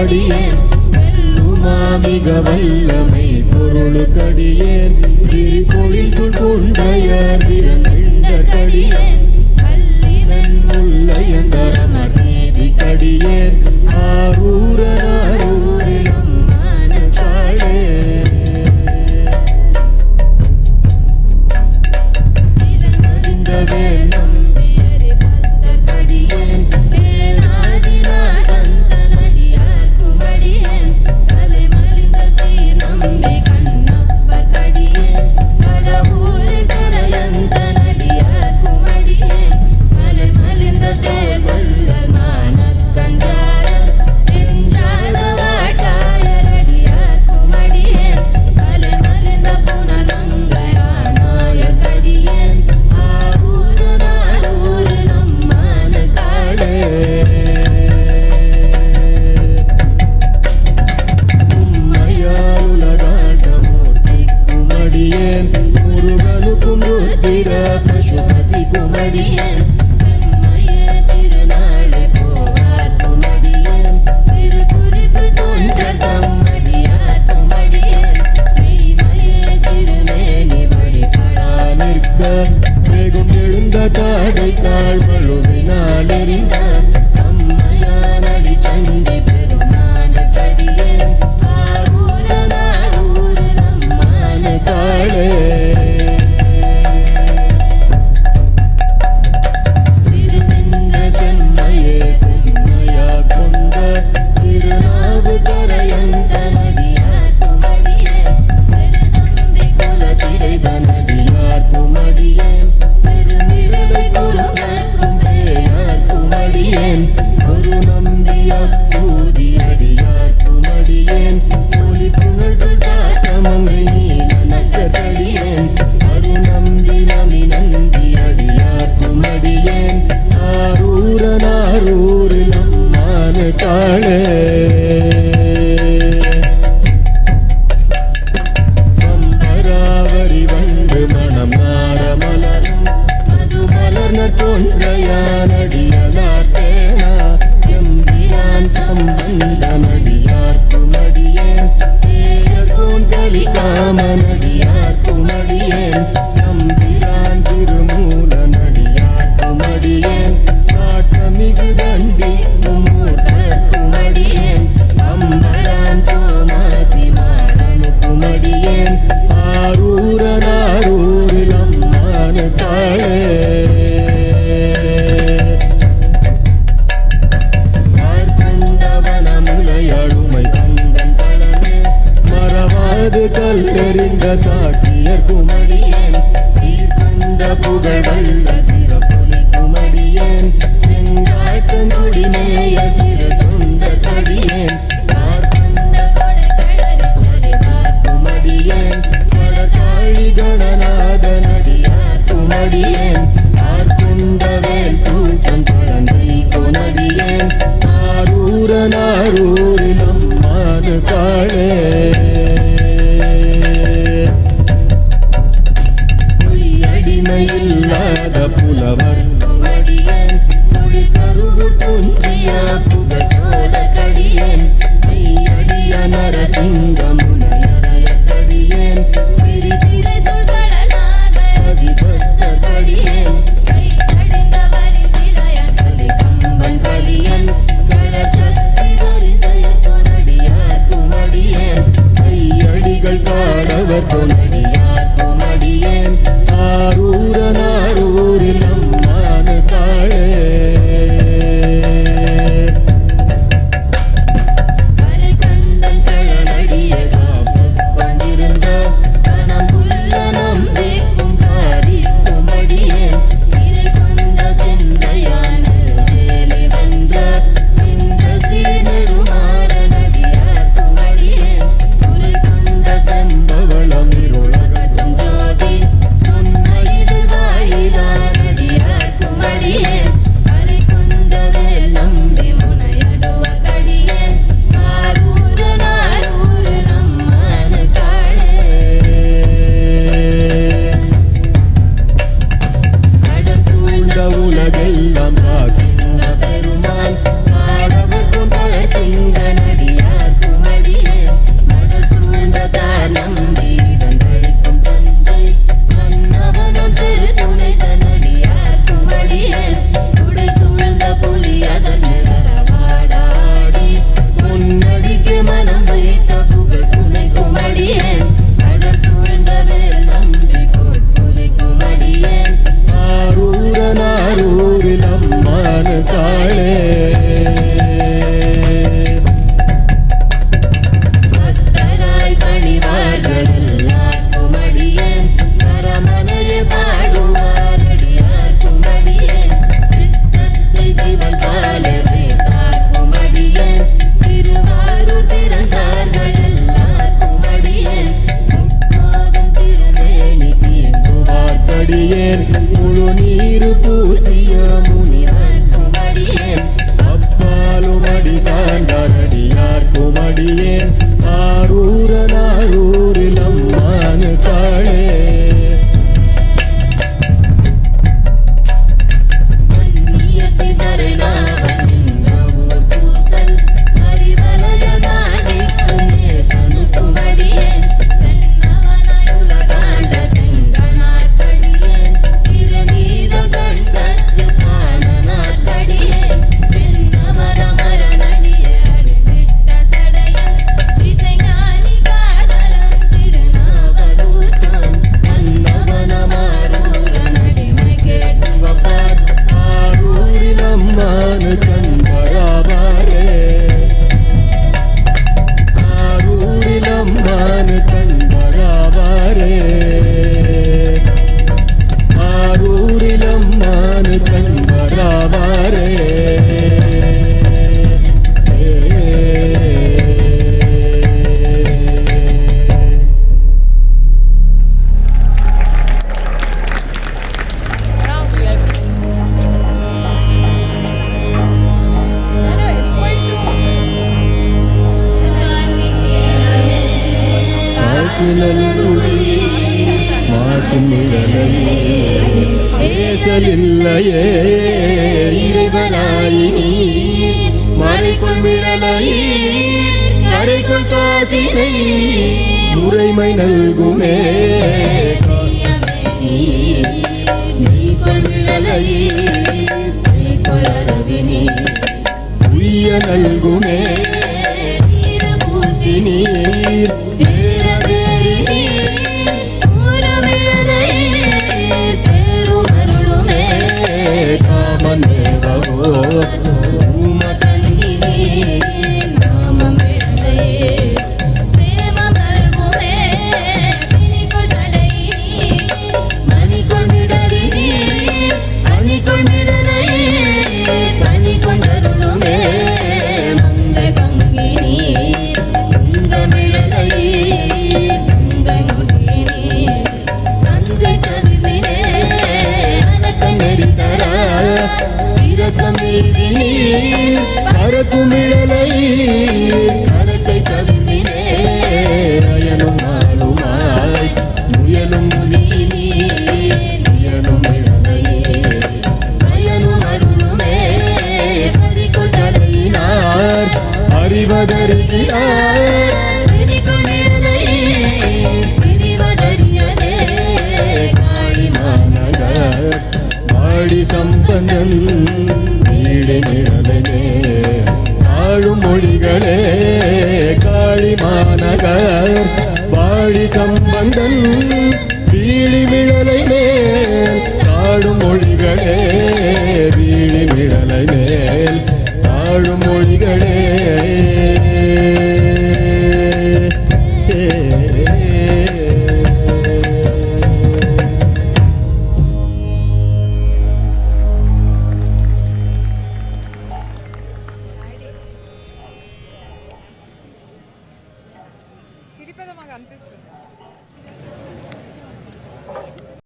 அடியேன் வெல்லுமாமிக வல்லமை பொருளுக்கடியேன் திரிபொழில் சொல் கொண்டையார் திறந்த கடியேன் கல்லினன் முல்லையந்தரமர் நீதி கடியேன் ஆரூரனாரூரிலும் மானத்தாளே சாக்கியர் குமடியேன் சீர்கொண்ட புகழ் வல்ல சிறப்புலி குமடியேன் செங்காட்டங்குடிமேய சிறு தொண்ட கடியேன் கார்கொண்ட குமடியேன் கடற்காழி கணநாத நடியார் குமடியேன் ஆர்கொண்ட வேல் கூட்டம் குழந்தை கொனடியேன் ஆரூரனாரூரிலும் மானு காளே இல்லாத புலவர் குமடியேன் மொழி கருவு குஞ்சிய புகழ் சோழ கடியேன் மெய்யடிய நரசிங்க முனையறைய கடியேன் திரிதிரை சொல்படனாக அதிபத்த கடியேன் கடிந்த வரி சிறையன் கலி கம்பன் கலியன் கட சக்தி வரிசை பேசலில்லையே இறைவனாய் நீ மறைக்குள் மிடலையீர் கரைக்குள் காசினை முறைமை நல்குமே உய்ய நல்குமே நீர் காமன் தேவோ கரத்துமிழலை கரத்தை தவிர்மினே அயனும் ஆளுமாய் முயலும் முயலும் இழலையே அயனும் அருளுமே பறிக்குள் தலையினார் அறிவதறிகிறார் காளிமாநகர் வாடி சம்பந்தன் நிழலே ஆளும் மொழிகளே காளிமாநகர் வாழி சம்பந்தன் வீழி மிழலை மேல் ஆளும் மொழிகளே வீழி மிழலை மேல் ஆளும் மொழிகளே సిరిపదమాగా అనిపిస్తుంది